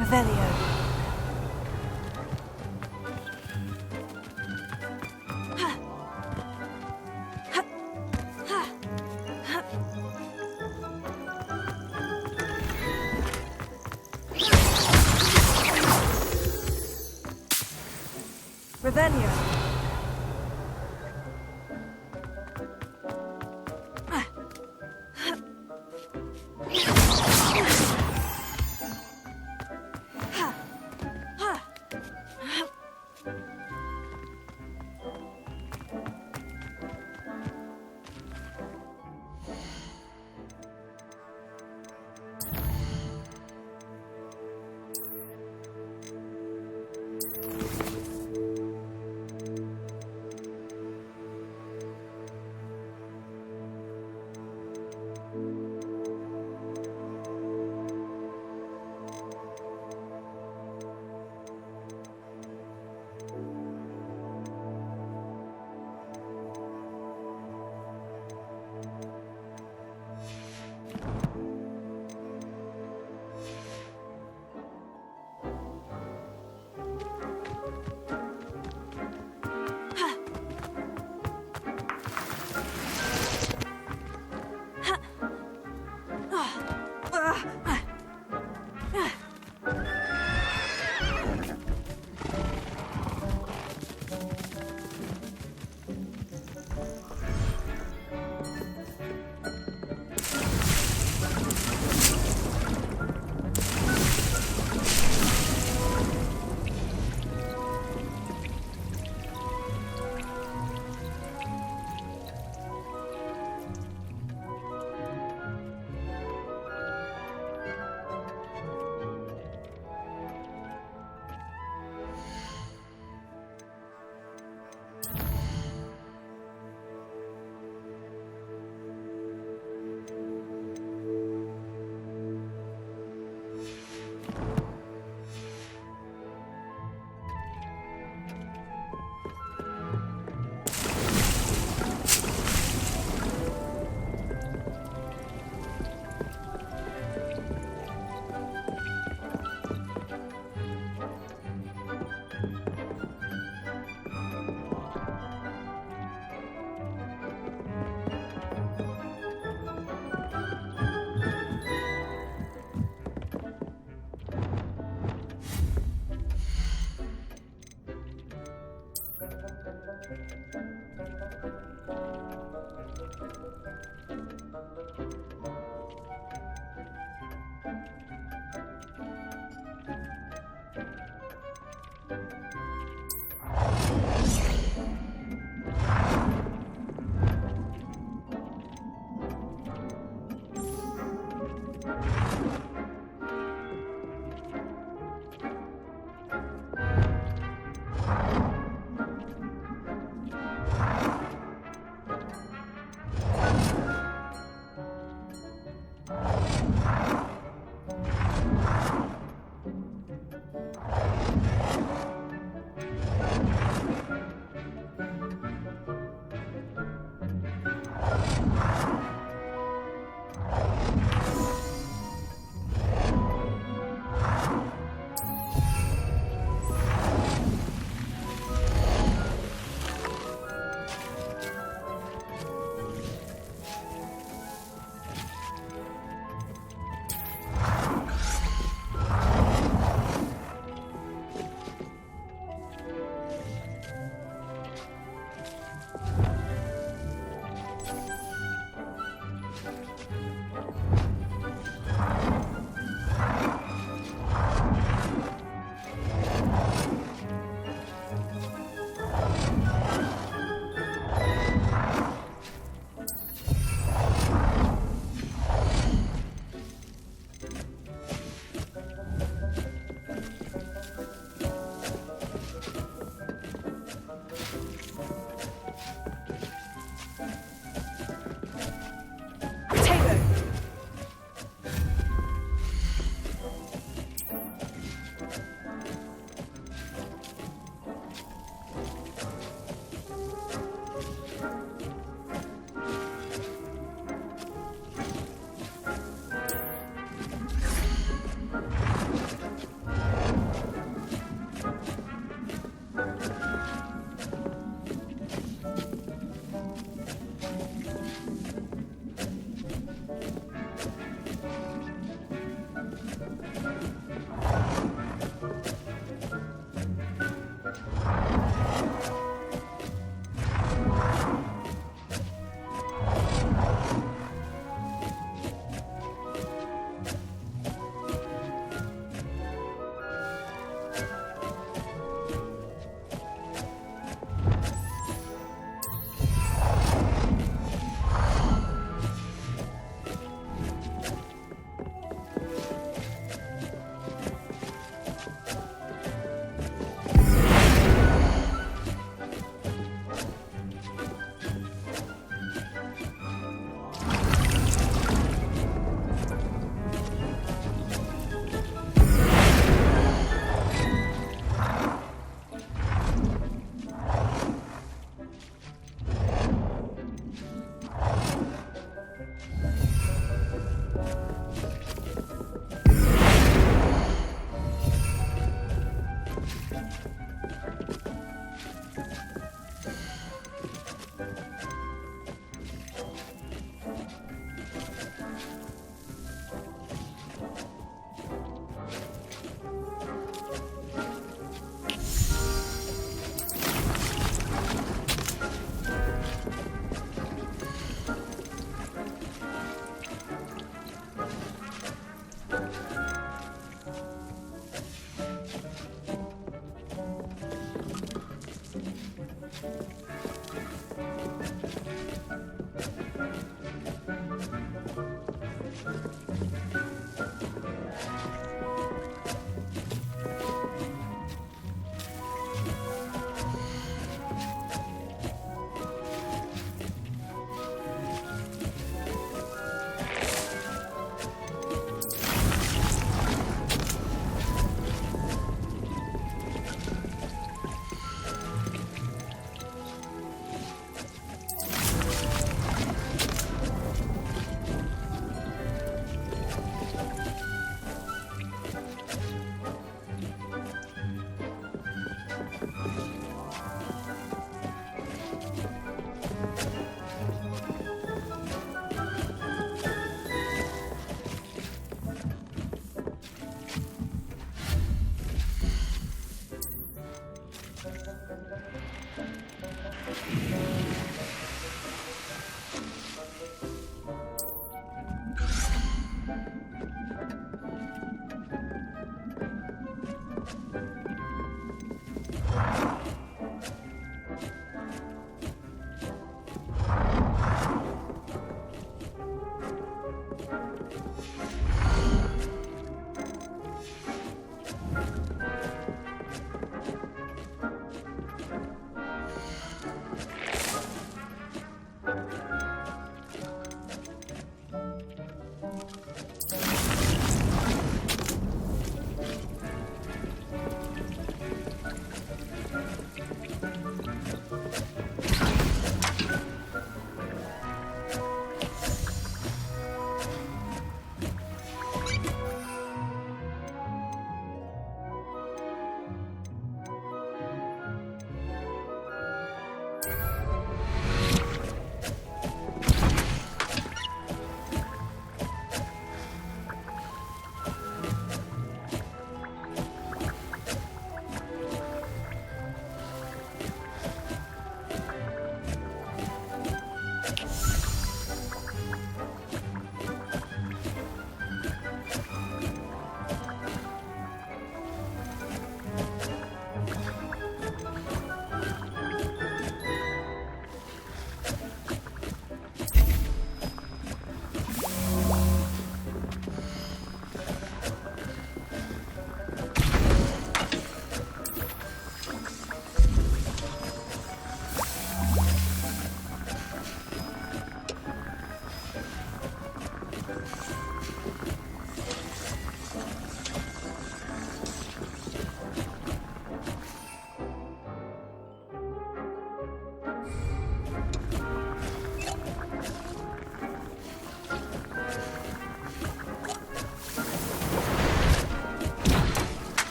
Revelio. Revelio.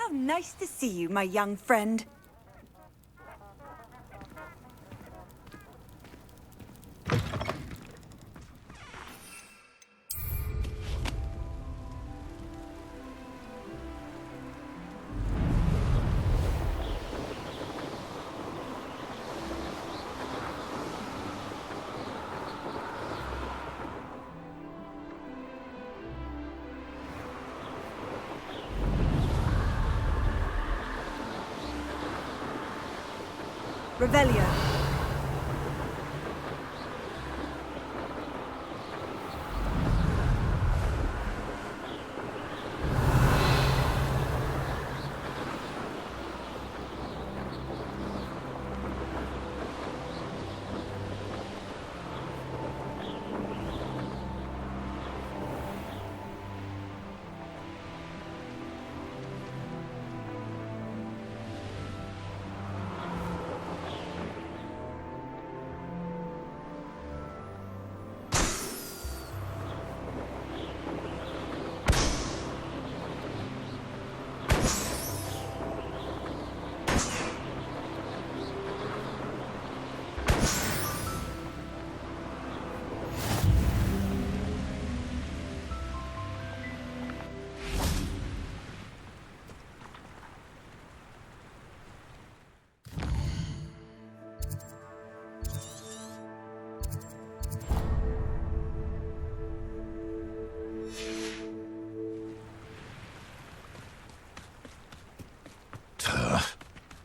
How nice to see you, my young friend. Revelio.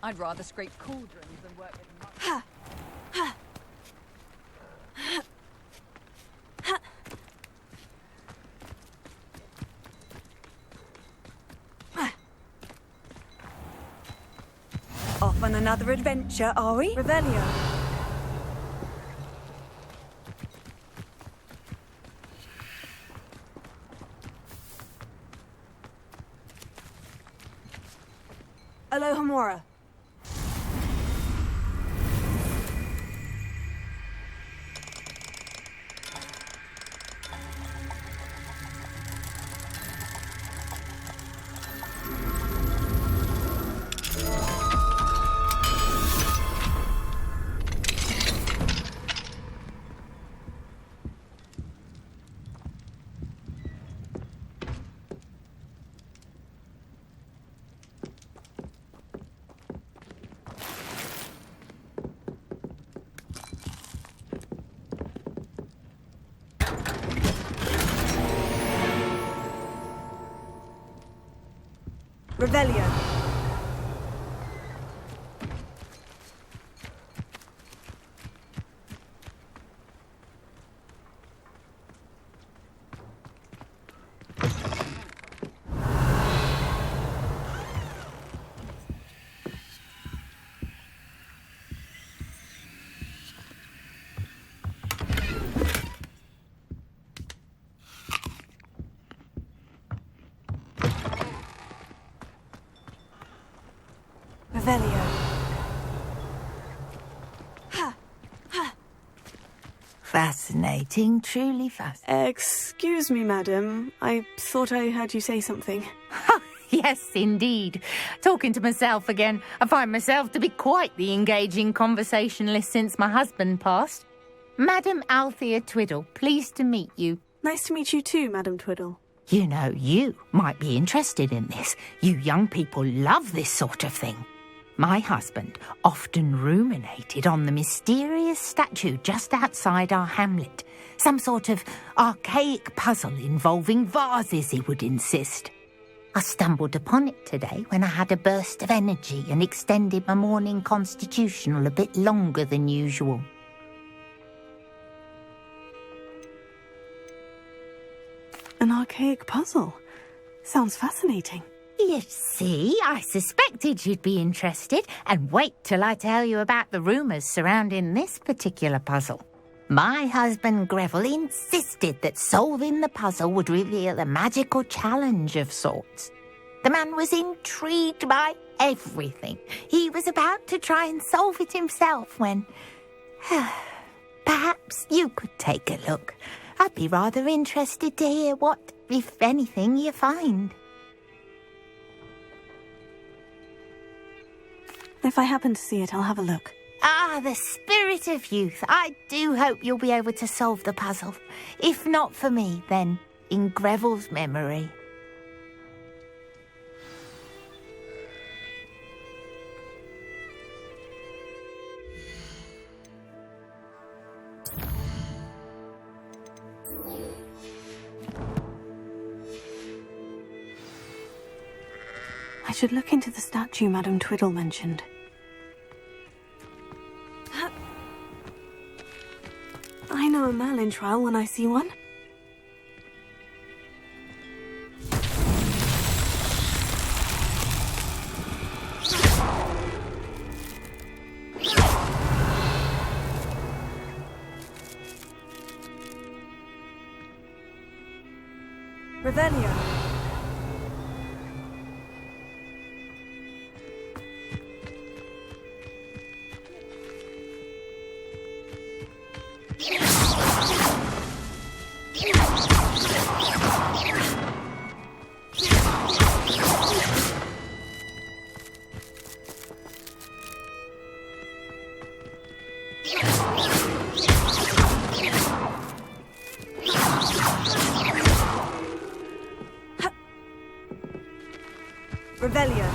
I'd rather scrape cauldrons than work with monkeys. Off on another adventure, are we? Revelio. Alohomora. Revelio. Revelio. Fascinating, truly fascinating. Excuse me, madam. I thought I heard you say something. Yes, indeed. Talking to myself again. I find myself to be quite the engaging conversationalist since my husband passed. Madam Althea Twiddle, pleased to meet you. Nice to meet you too, Madam Twiddle. You know, you might be interested in this. You young people love this sort of thing. My husband often ruminated on the mysterious statue just outside our hamlet. Some sort of archaic puzzle involving vases, he would insist. I stumbled upon it today when I had a burst of energy and extended my morning constitutional a bit longer than usual. An archaic puzzle. Sounds fascinating. You see, I suspected you'd be interested, and wait till I tell you about the rumours surrounding this particular puzzle. My husband Greville insisted that solving the puzzle would reveal a magical challenge of sorts. The man was intrigued by everything. He was about to try and solve it himself when... Perhaps you could take a look. I'd be rather interested to hear what, if anything, you find. If I happen to see it, I'll have a look. Ah, the spirit of youth. I do hope you'll be able to solve the puzzle. If not for me, then in Greville's memory. I should look into the statue Madame Twiddle mentioned. I know a Merlin trial when I see one. Revelio. Revelio.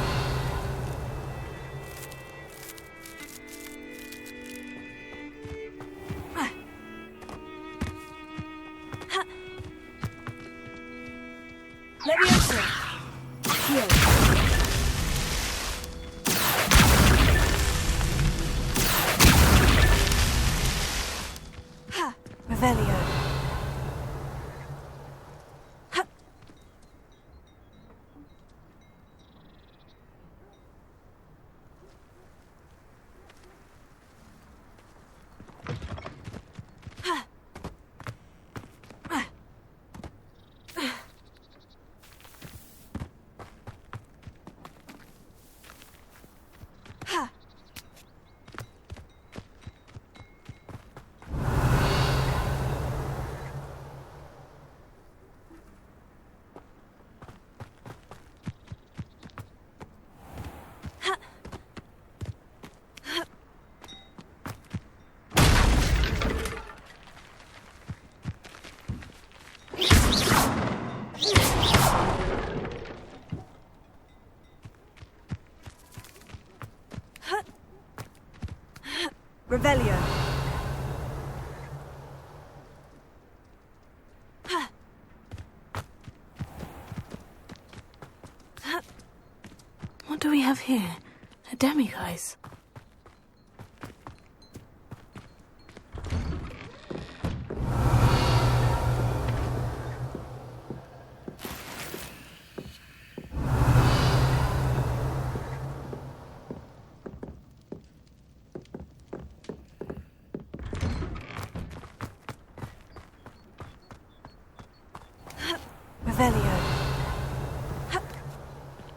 Leviosa. Heal. Revelio. Revelio. What do we have here? A demiguise. Revelio.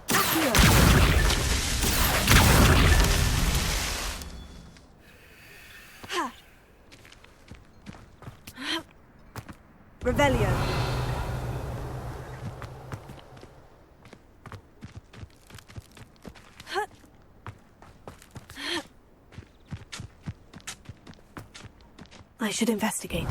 Accio. Revelio. I should investigate.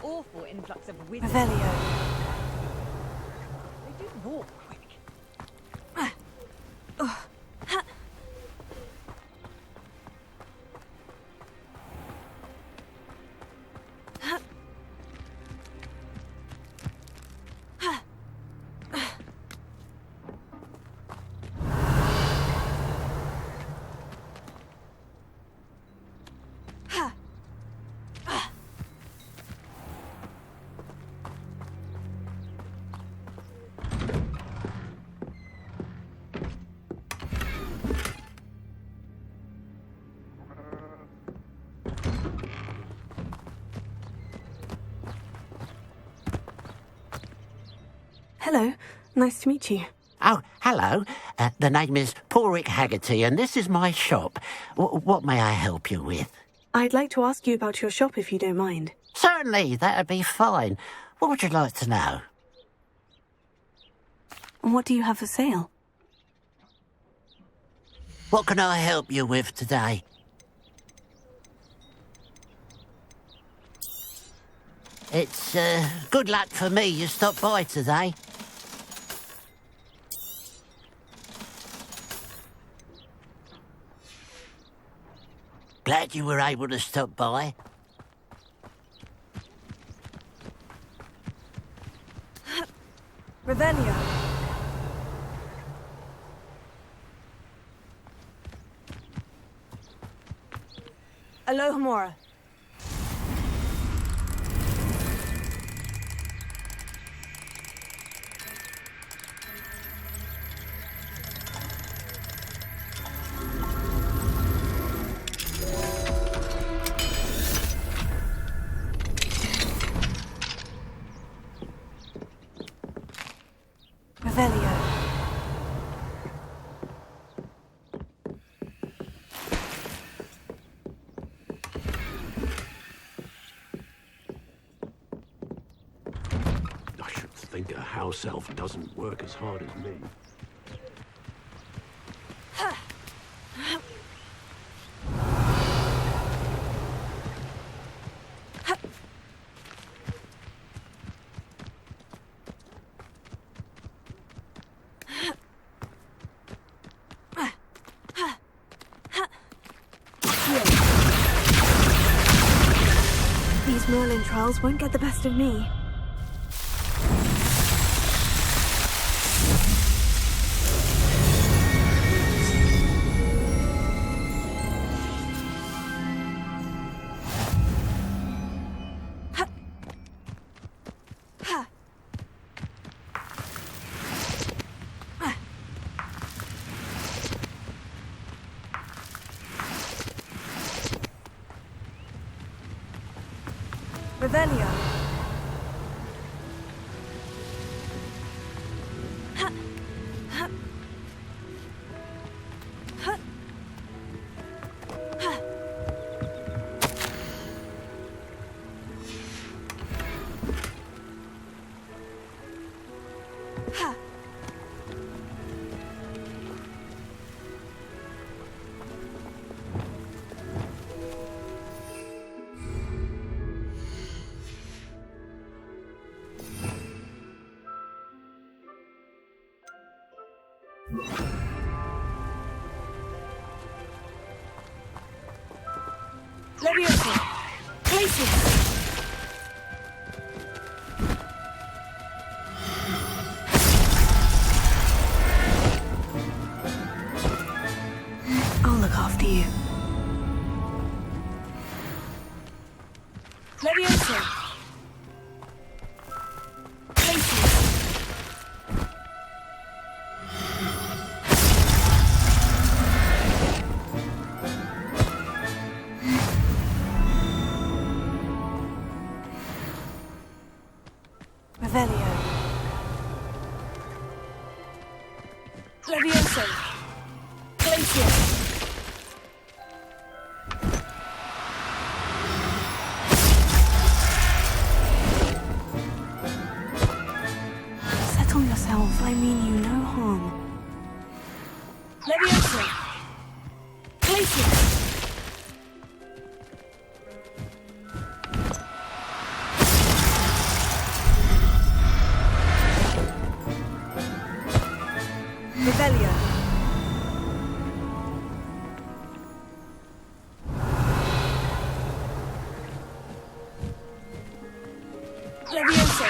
Awful influx of wizards. Revelio. They do walk quick. Hello. Nice to meet you. Oh, hello. The name is Porrick Haggerty, and this is my shop. What may I help you with? I'd like to ask you about your shop if you don't mind. Certainly, that'd be fine. What would you like to know? What do you have for sale? What can I help you with today? It's good luck for me you stopped by today. Glad you were able to stop by. Revelio. Alohomora. Revelio. I should think a house elf doesn't work as hard as me. These Merlin trials won't get the best of me. Revelio. Leviosa. Places. I'll look after you. Leviosa. Places. Revelio. Leviosa. Places. Settle yourself. I mean you no harm. Leviosa. Places. Revelio. Leviosa.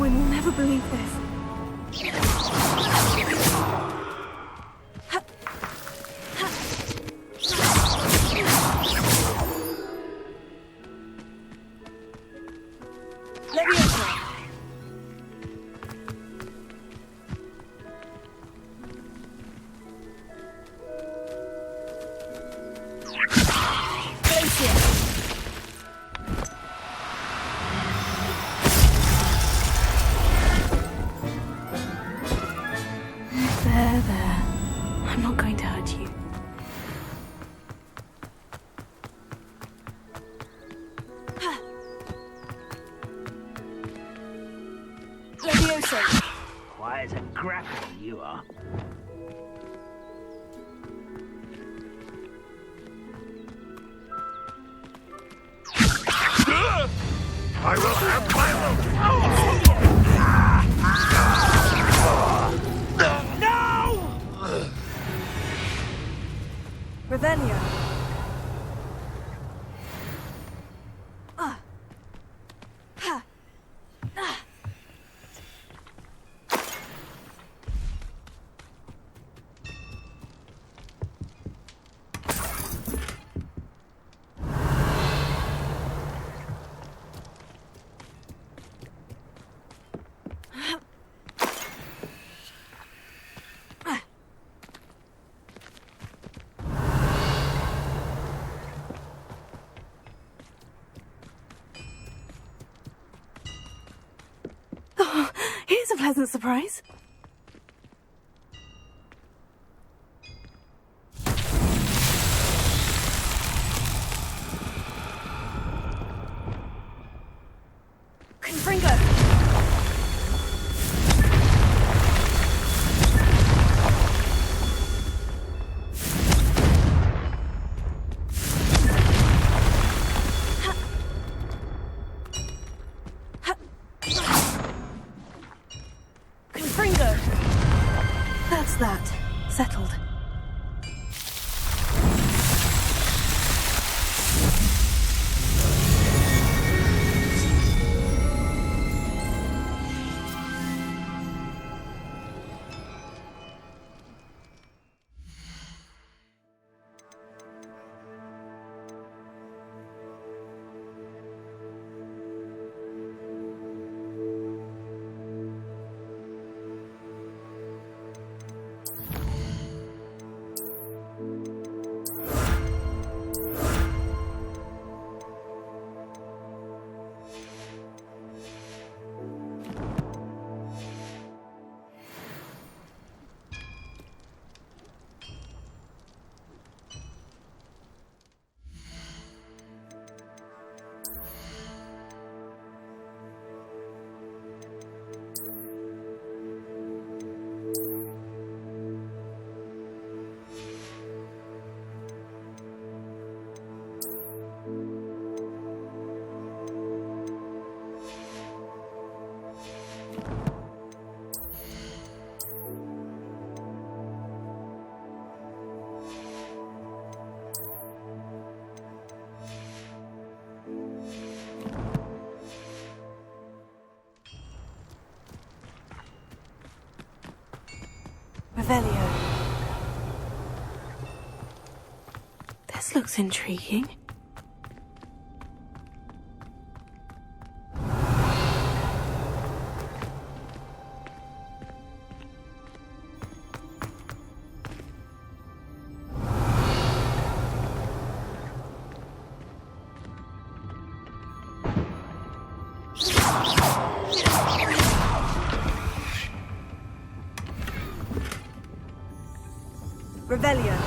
Owen will never believe this. Leviosa! There. I'm not going to hurt you. Leviosa! Why is a grapple you are? I will have my Revelio! Here's a pleasant surprise. Confringo! Confringo! That's that. Settled. Revelio. This looks intriguing. Revelio!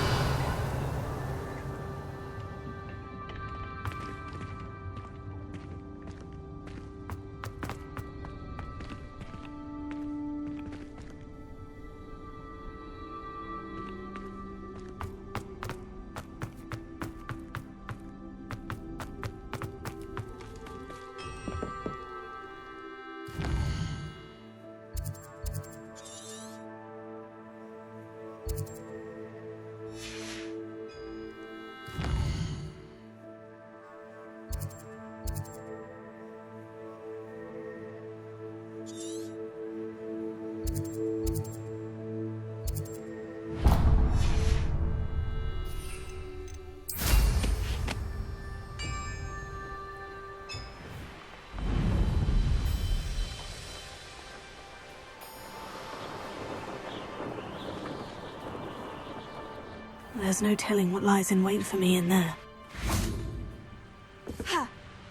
there's no telling what lies in wait for me in there.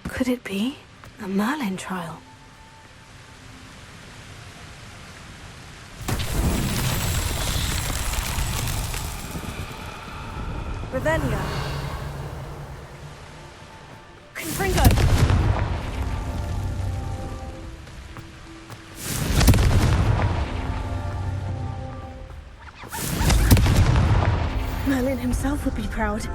Could it be a Merlin trial? Revelio. Confringo. Merlin himself would be proud.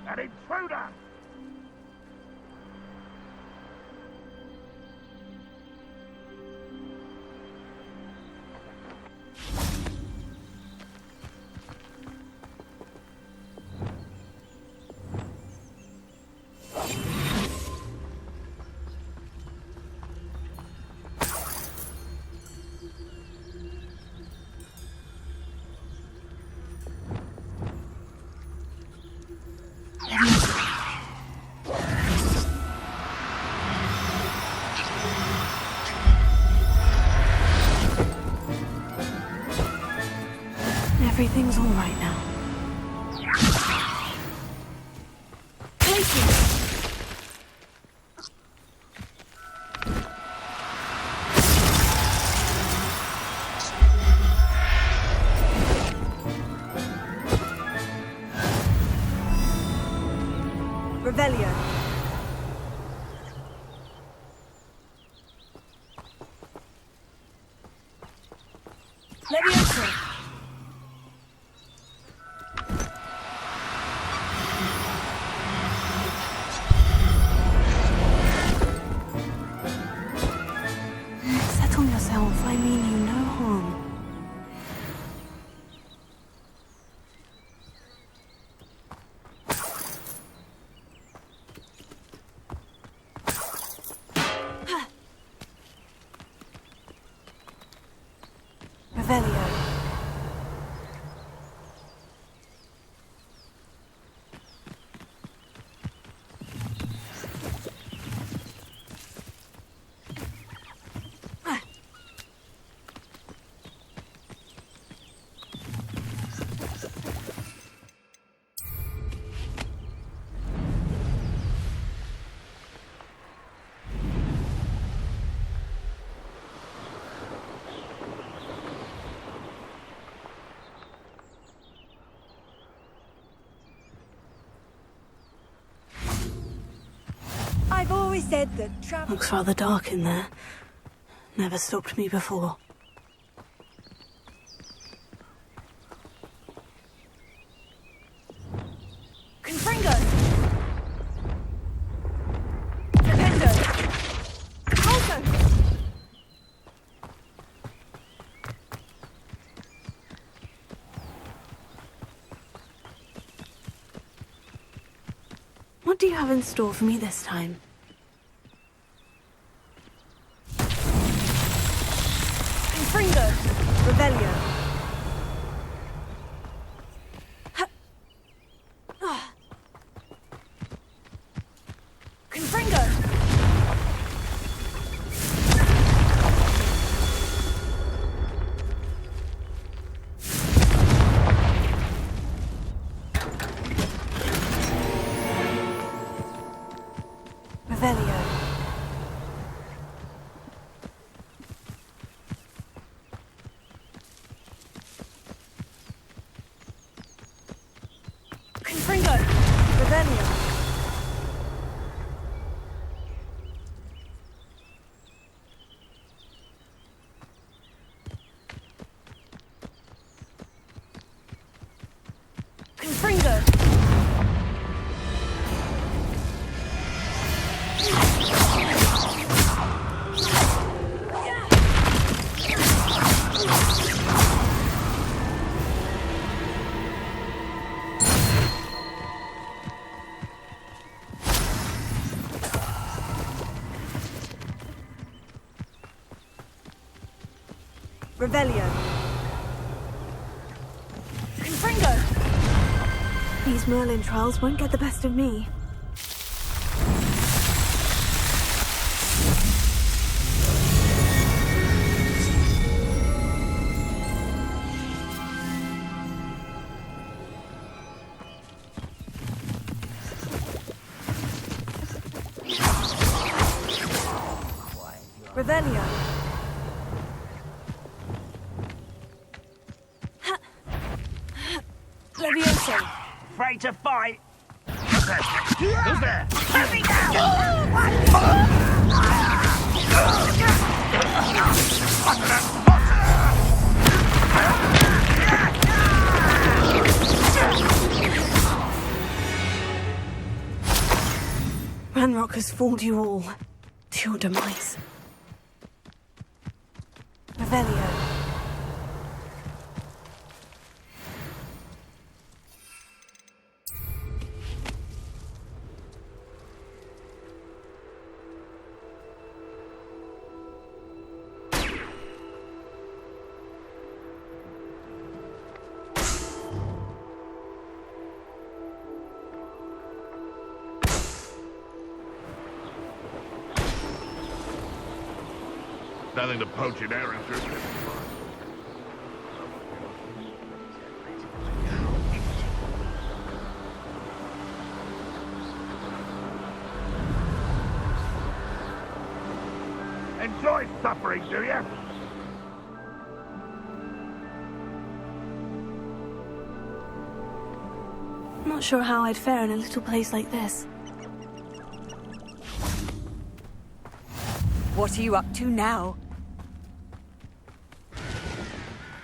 An intruder! Everything's all right now. Revelio. Leviosa. Settle yourself, I mean you no harm. Revelio. I've always said that travel... Looks rather dark in there. Never stopped me before. Confringo! Tremendo! Colto! What do you have in store for me this time? Confringo! Revelio. Confringo! Revelio. Confringo. These Merlin trials won't get the best of me. Revelio. Levioso. Afraid to fight? Who's there? Let me down! Ranrock has fooled you all. To your demise. Revelio. Nothing to poach in errands. Enjoy suffering, do you? Not sure how I'd fare in a little place like this. What are you up to now?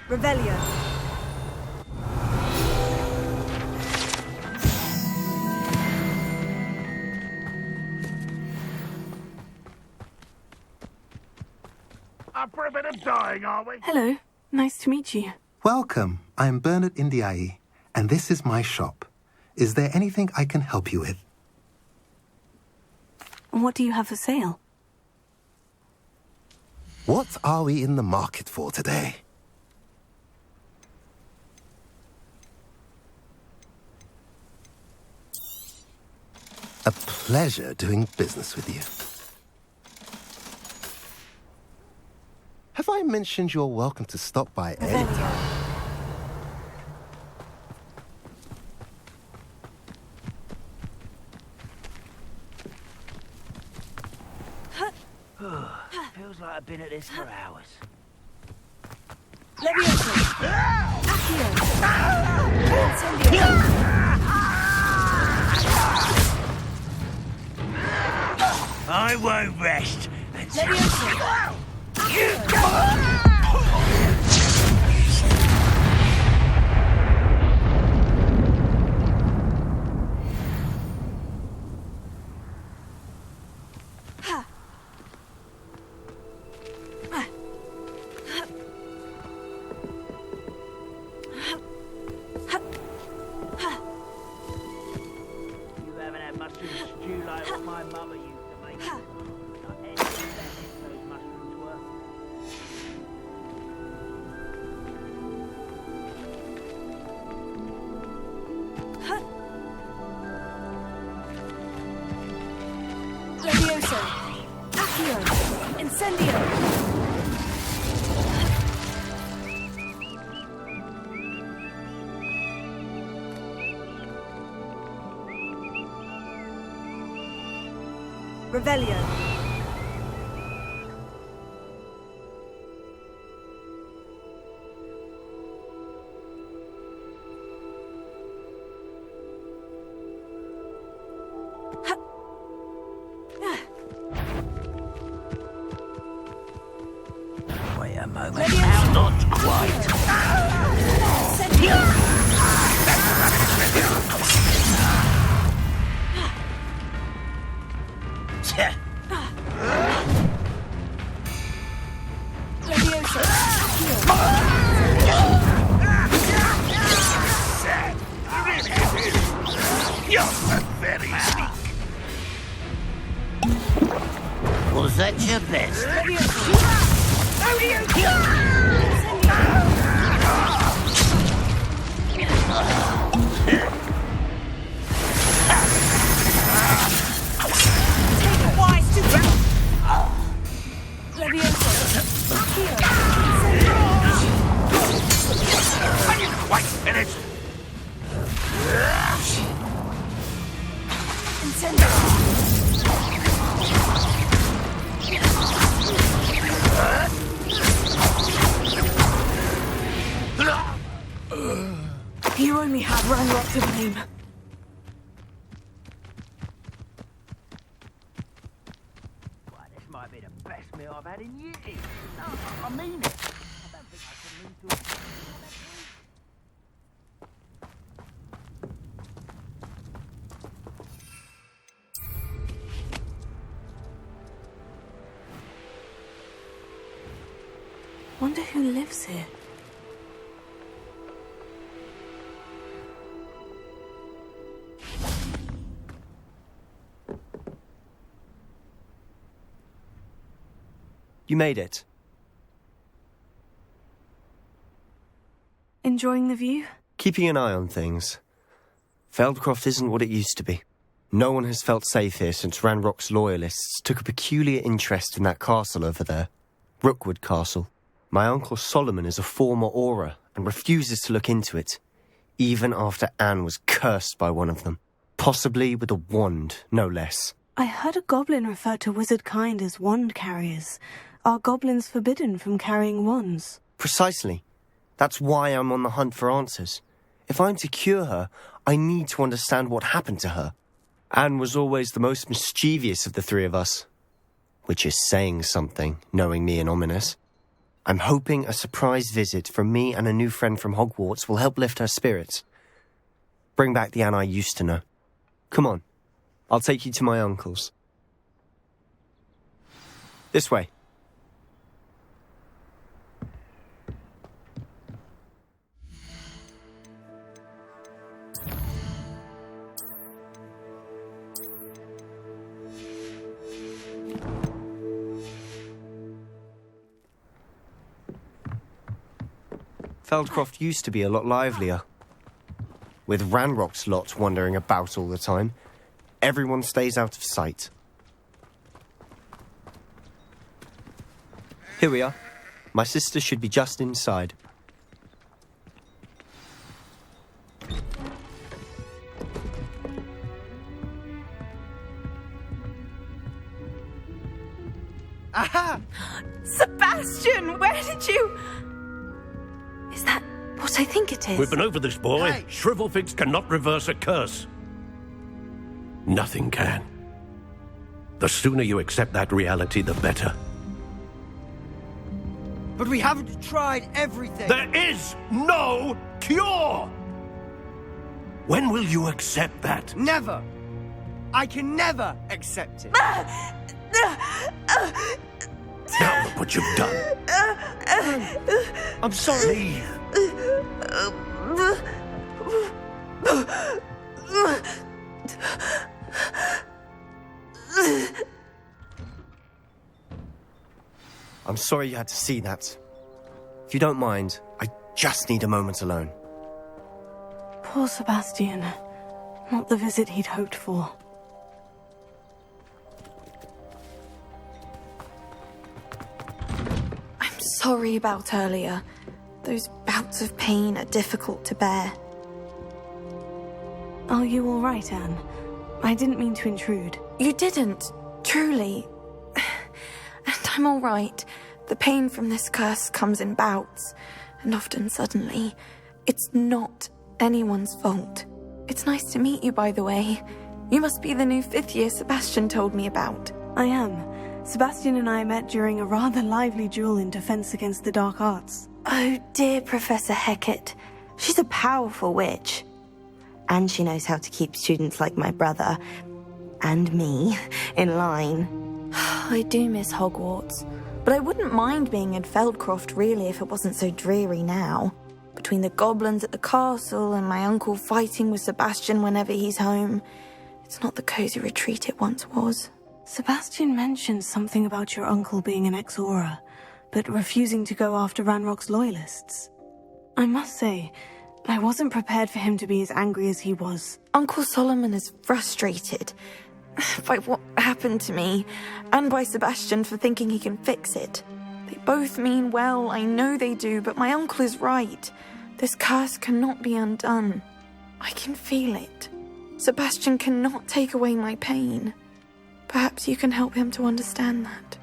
Revelio. Up for a bit of dying, are we? Hello. Nice to meet you. Welcome. I'm Bernard Indiai, and this is my shop. Is there anything I can help you with? What do you have for sale? What are we in the market for today? A pleasure doing business with you. Have I mentioned you're welcome to stop by anytime? Feels like I've been at this for hours. Levioso. Accio. Incendio. I won't rest until... Levioso. You haven't had mushroom stew like what my mother used to make. Not any better those mushrooms were. Levioso. Accio. Incendio. Revelio. Wait a moment. Now not quite. Levioso. You're very sneaky. Was that your best? Levioso. You only had Ranrock to blame. Well, this might be the best meal I've had in years. No, I mean it. I don't think I can leave to... Wonder who lives here. You made it. Enjoying the view? Keeping an eye on things. Feldcroft isn't what it used to be. No one has felt safe here since Ranrock's loyalists took a peculiar interest in that castle over there. Rookwood Castle. My Uncle Solomon is a former Auror and refuses to look into it, even after Anne was cursed by one of them. Possibly with a wand, no less. I heard a goblin refer to wizard kind as wand carriers. Are goblins forbidden from carrying wands? Precisely. That's why I'm on the hunt for answers. If I'm to cure her, I need to understand what happened to her. Anne was always the most mischievous of the three of us. Which is saying something, knowing me and Ominous. I'm hoping a surprise visit from me and a new friend from Hogwarts will help lift her spirits. Bring back the Anne I used to know. Come on. I'll take you to my uncle's. This way. Feldcroft used to be a lot livelier. With Ranrock's lot wandering about all the time, everyone stays out of sight. Here we are. My sister should be just inside. Aha! Sebastian, where did you... Is that what I think it is? We've been over this, boy. Hey. Shrivelfigs cannot reverse a curse. Nothing can. The sooner you accept that reality, the better. But we haven't tried everything. There is no cure! When will you accept that? Never! I can never accept it. Now look what you've done. I'm sorry. Leave. I'm sorry you had to see that. If you don't mind, I just need a moment alone. Poor Sebastian. Not the visit he'd hoped for. I'm sorry about earlier. Those bouts of pain are difficult to bear. Are you all right, Anne? I didn't mean to intrude. You didn't, truly. And I'm all right. The pain from this curse comes in bouts, and often suddenly. It's not anyone's fault. It's nice to meet you, by the way. You must be the new 5th year Sebastian told me about. I am. Sebastian and I met during a rather lively duel in Defense Against the Dark Arts. Oh, dear Professor Hecat. She's a powerful witch. And she knows how to keep students like my brother, and me, in line. I do miss Hogwarts, but I wouldn't mind being in Feldcroft, really, if it wasn't so dreary now. Between the goblins at the castle and my uncle fighting with Sebastian whenever he's home, it's not the cozy retreat it once was. Sebastian mentioned something about your uncle being an ex-Auror, but refusing to go after Ranrock's loyalists. I must say, I wasn't prepared for him to be as angry as he was. Uncle Solomon is frustrated by what happened to me, and by Sebastian for thinking he can fix it. They both mean well, I know they do, but my uncle is right. This curse cannot be undone. I can feel it. Sebastian cannot take away my pain. Perhaps you can help him to understand that.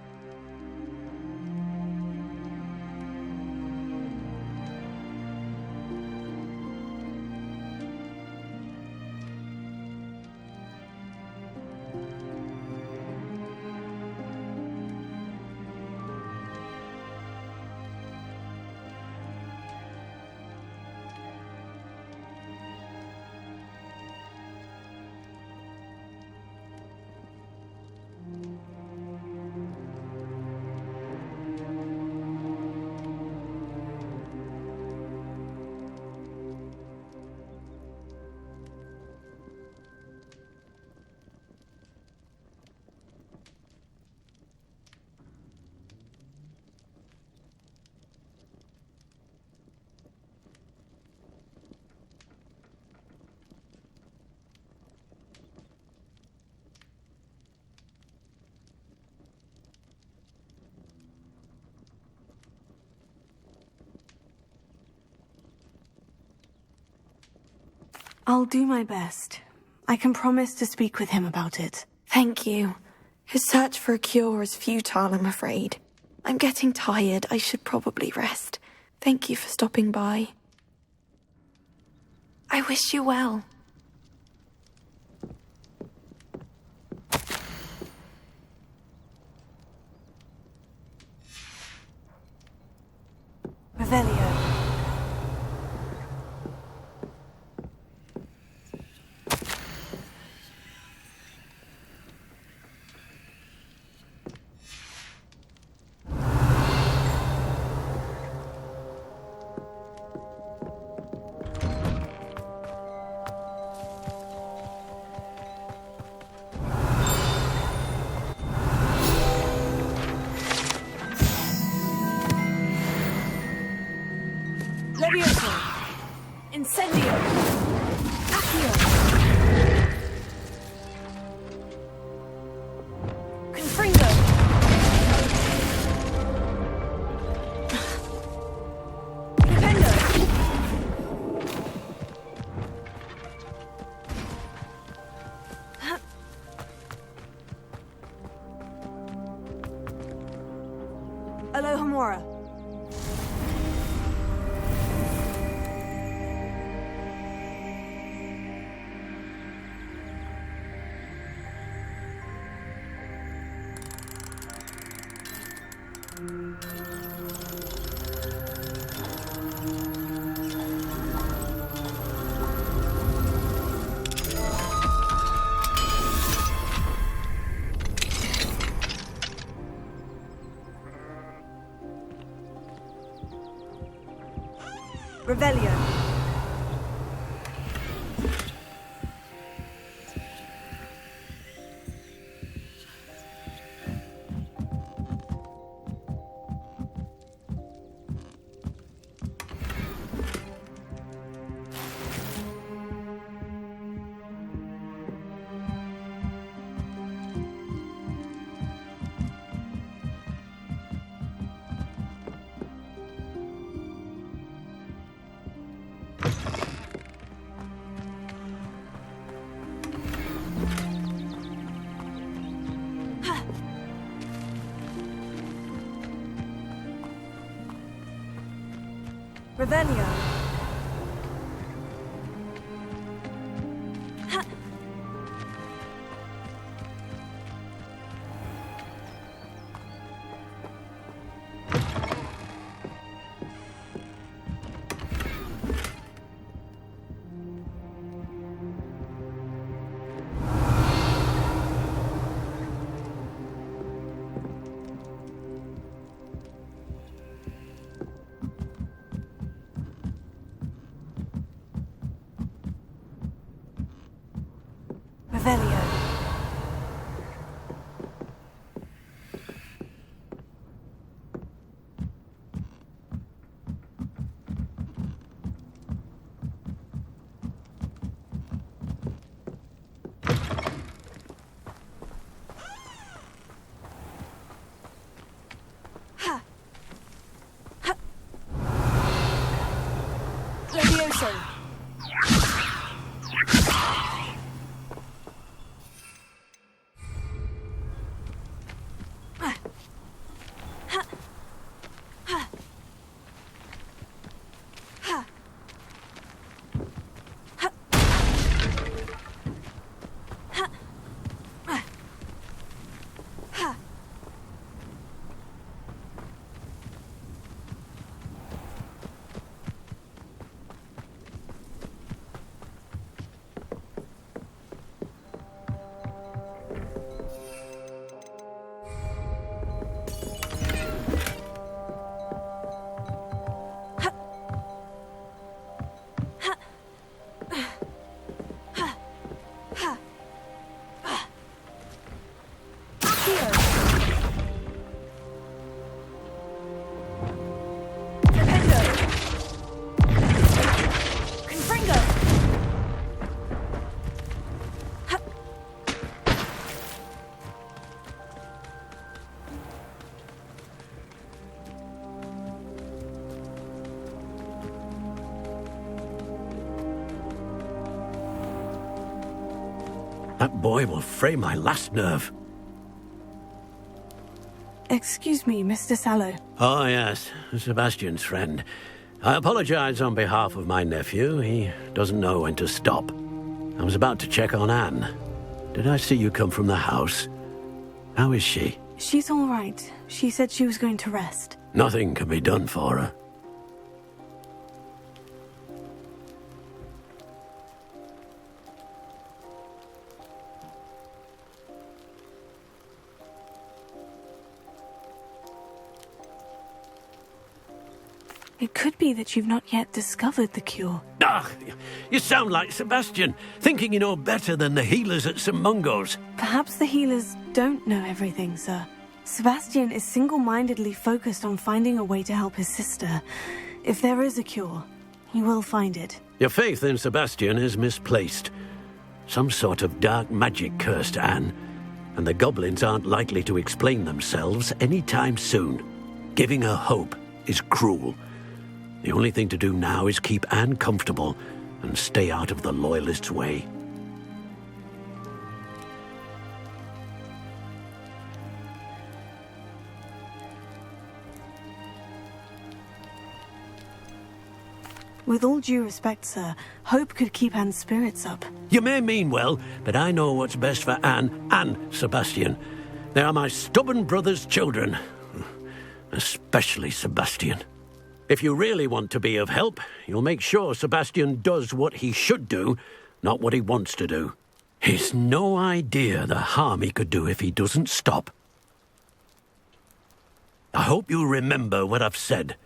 I'll do my best. I can promise to speak with him about it. Thank you. His search for a cure is futile, I'm afraid. I'm getting tired. I should probably rest. Thank you for stopping by. I wish you well. Revelio. Levioso. Incendio. Accio. Confringo. Defendo. Alohomora. Revelio. Revelio. Revelio. Levioso. That boy will fray my last nerve. Excuse me, Mr. Sallow. Oh, yes, Sebastian's friend. I apologize on behalf of my nephew. He doesn't know when to stop. I was about to check on Anne. Did I see you come from the house? How is she? She's all right. She said she was going to rest. Nothing can be done for her. It could be that you've not yet discovered the cure. Ah, you sound like Sebastian, thinking you know better than the healers at St. Mungo's. Perhaps the healers don't know everything, sir. Sebastian is single-mindedly focused on finding a way to help his sister. If there is a cure, he will find it. Your faith in Sebastian is misplaced. Some sort of dark magic cursed Anne, and the goblins aren't likely to explain themselves anytime soon. Giving her hope is cruel. The only thing to do now is keep Anne comfortable and stay out of the Loyalists' way. With all due respect, sir, hope could keep Anne's spirits up. You may mean well, but I know what's best for Anne and Sebastian. They are my stubborn brother's children. Especially Sebastian. If you really want to be of help, you'll make sure Sebastian does what he should do, not what he wants to do. He's no idea the harm he could do if he doesn't stop. I hope you remember what I've said.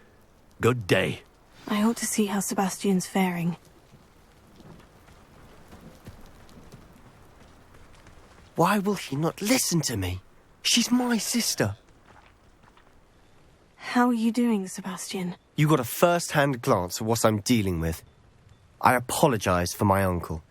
Good day. I ought to see how Sebastian's faring. Why will he not listen to me? She's my sister. How are you doing, Sebastian? You got a first-hand glance at what I'm dealing with. I apologize for my uncle.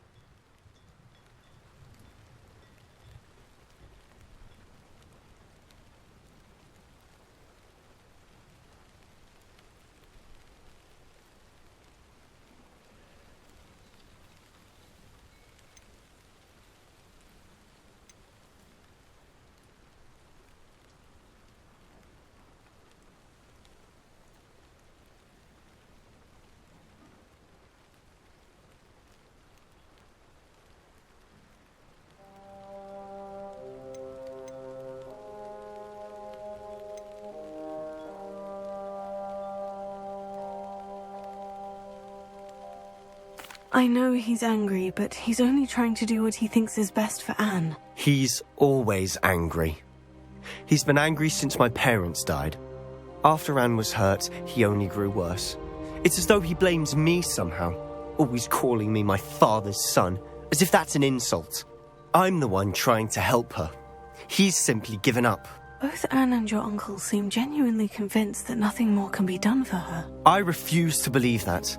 I know he's angry, but he's only trying to do what he thinks is best for Anne. He's always angry. He's been angry since my parents died. After Anne was hurt, he only grew worse. It's as though he blames me somehow, always calling me my father's son, as if that's an insult. I'm the one trying to help her. He's simply given up. Both Anne and your uncle seem genuinely convinced that nothing more can be done for her. I refuse to believe that.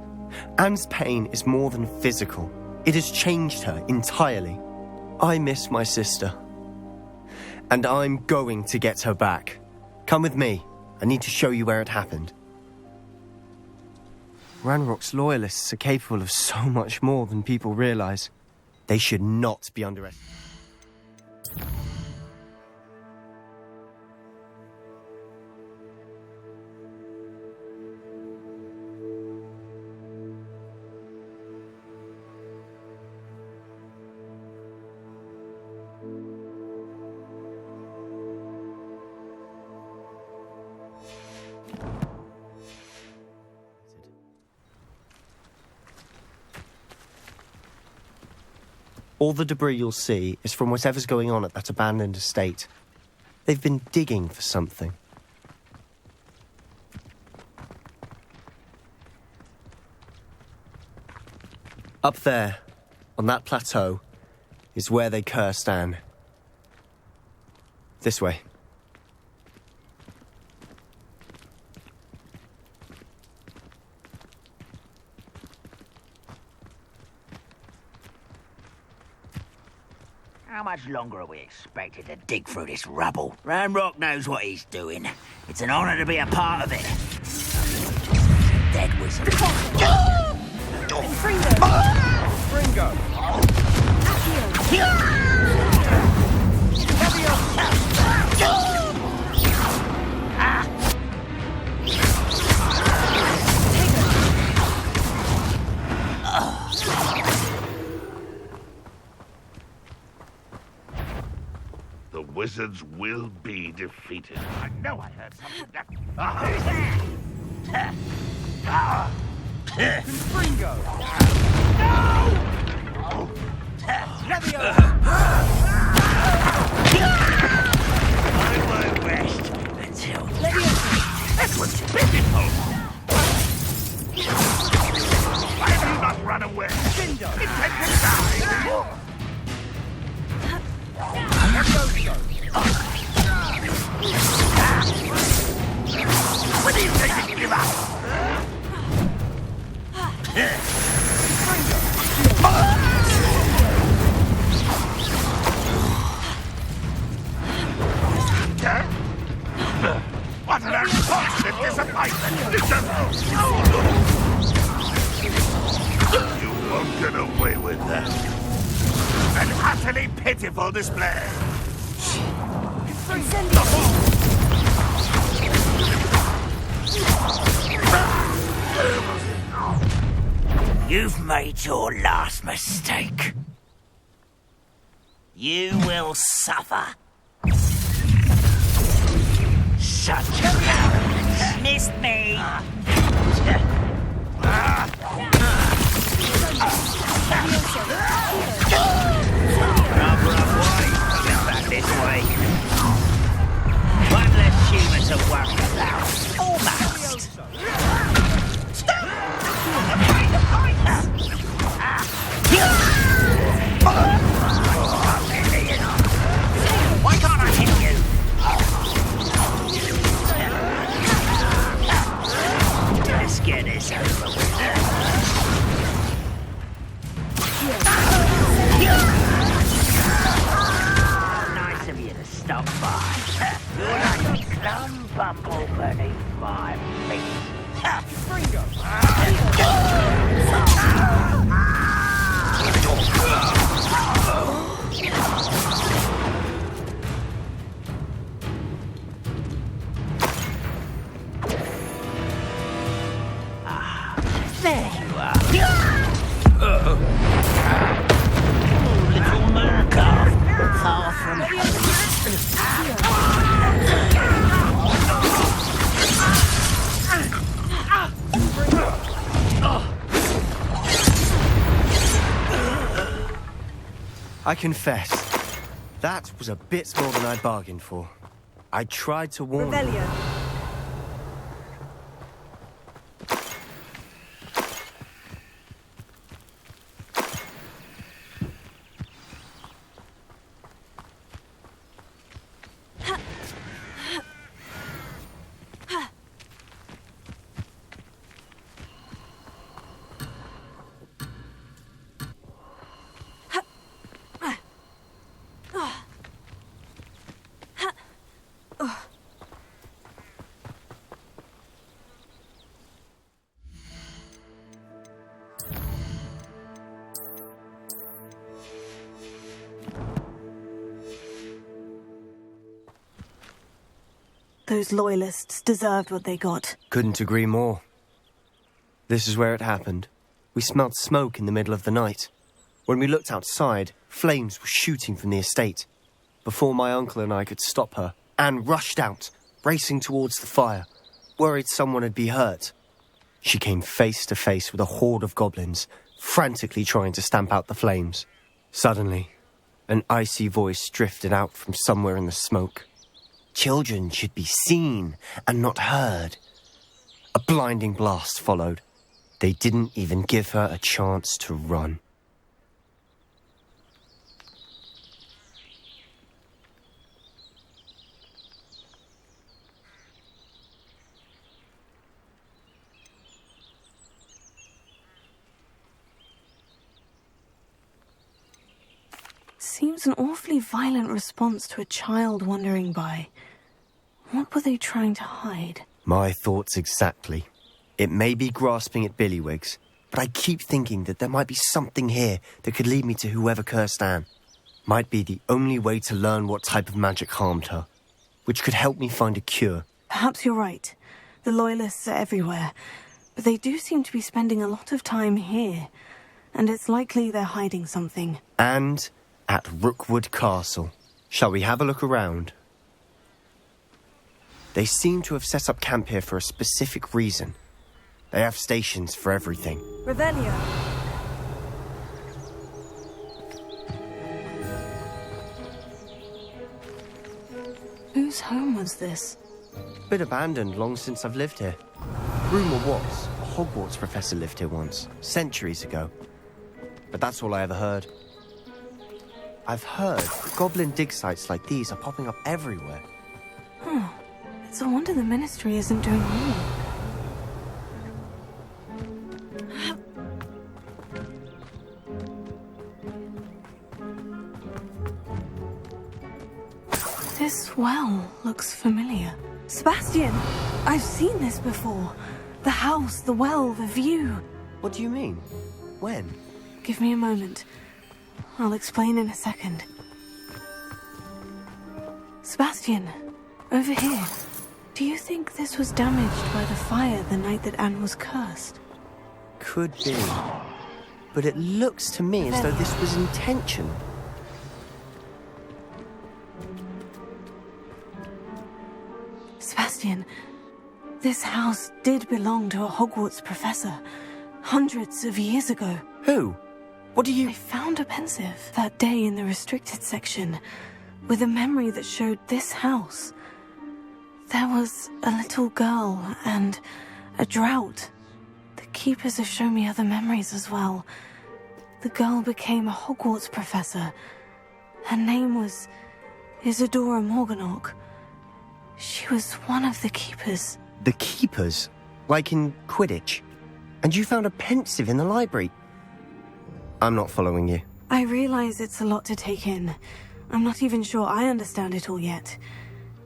Anne's pain is more than physical. It has changed her entirely. I miss my sister. And I'm going to get her back. Come with me. I need to show you where it happened. Ranrock's Loyalists are capable of so much more than people realize. They should not be underestimated. All the debris you'll see is from whatever's going on at that abandoned estate. They've been digging for something. Up there, on that plateau, is where they cursed Anne. This way. How much longer are we expected to dig through this rubble? Ranrock knows what he's doing. It's an honor to be a part of it. Dead wizard. Fringo! Fringo! wizards will be defeated. I know I heard something that... Who's there? Confringo! No! Leviosa! I won't rest until... This was pitiful! Why have you not run away? Cinder! Intend to die! When do you think you give up? What an unfortunate disappointment! You won't get away with that. An utterly pitiful display. You've made your last mistake. You will suffer. Such arrogance. Missed me. Back this way. One less human to worry about. Almost. Why can't I hit you? Let's get this over with. Nice of you to stop by. You're like a clum bumble beneath my feet. There you are. Little Murkoff, far from I confess, that was a bit more than I bargained for. I tried to warn you. Revelio. Those loyalists deserved what they got. Couldn't agree more. This is where it happened. We smelled smoke in the middle of the night. When we looked outside, flames were shooting from the estate. Before my uncle and I could stop her, Anne rushed out, racing towards the fire, worried someone had been hurt. She came face to face with a horde of goblins, frantically trying to stamp out the flames. Suddenly, an icy voice drifted out from somewhere in the smoke. Children should be seen and not heard. A blinding blast followed. They didn't even give her a chance to run. Seems an awfully violent response to a child wandering by. What were they trying to hide? My thoughts exactly. It may be grasping at Billywigs, but I keep thinking that there might be something here that could lead me to whoever cursed Anne. Might be the only way to learn what type of magic harmed her, which could help me find a cure. Perhaps you're right. The Loyalists are everywhere, but they do seem to be spending a lot of time here, and it's likely they're hiding something. And at Rookwood Castle. Shall we have a look around? They seem to have set up camp here for a specific reason. They have stations for everything. Revelio. Whose home was this? Bit abandoned long since I've lived here. Rumour was, a Hogwarts professor lived here once, centuries ago. But that's all I ever heard. I've heard that goblin dig sites like these are popping up everywhere. Huh. It's a wonder the Ministry isn't doing more. This well looks familiar. Sebastian! I've seen this before. The house, the well, the view. What do you mean? When? Give me a moment. I'll explain in a second. Sebastian, over here. Do you think this was damaged by the fire the night that Anne was cursed? Could be. But it looks to me as though this was intentional. Sebastian, this house did belong to a Hogwarts professor, hundreds of years ago. Who? What do you... I found a pensive that day in the restricted section, with a memory that showed this house. There was a little girl and a drought. The keepers have shown me other memories as well. The girl became a Hogwarts professor. Her name was Isadora Morganach. She was one of the keepers. The keepers? Like in Quidditch? And you found a pensive in the library? I'm not following you. I realize it's a lot to take in. I'm not even sure I understand it all yet.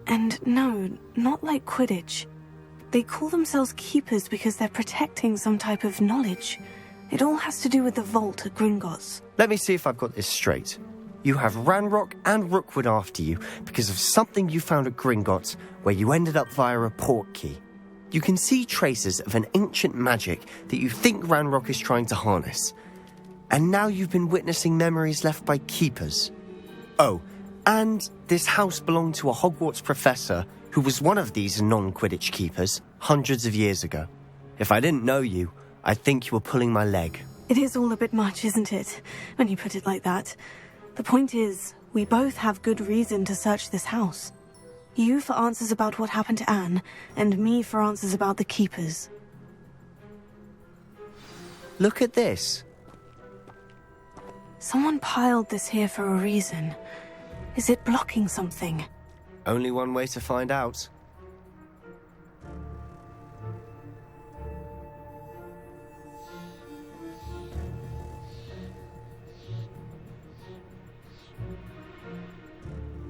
And no, not like Quidditch. They call themselves keepers because they're protecting some type of knowledge. It all has to do with the vault at Gringotts. Let me see if I've got this straight. You have Ranrock and Rookwood after you because of something you found at Gringotts where you ended up via a port key. You can see traces of an ancient magic that you think Ranrock is trying to harness. And now you've been witnessing memories left by keepers. Oh, and this house belonged to a Hogwarts professor who was one of these non-Quidditch keepers hundreds of years ago. If I didn't know you, I'd think you were pulling my leg. It is all a bit much, isn't it, when you put it like that? The point is, we both have good reason to search this house. You for answers about what happened to Anne, and me for answers about the keepers. Look at this. Someone piled this here for a reason. Is it blocking something? Only one way to find out.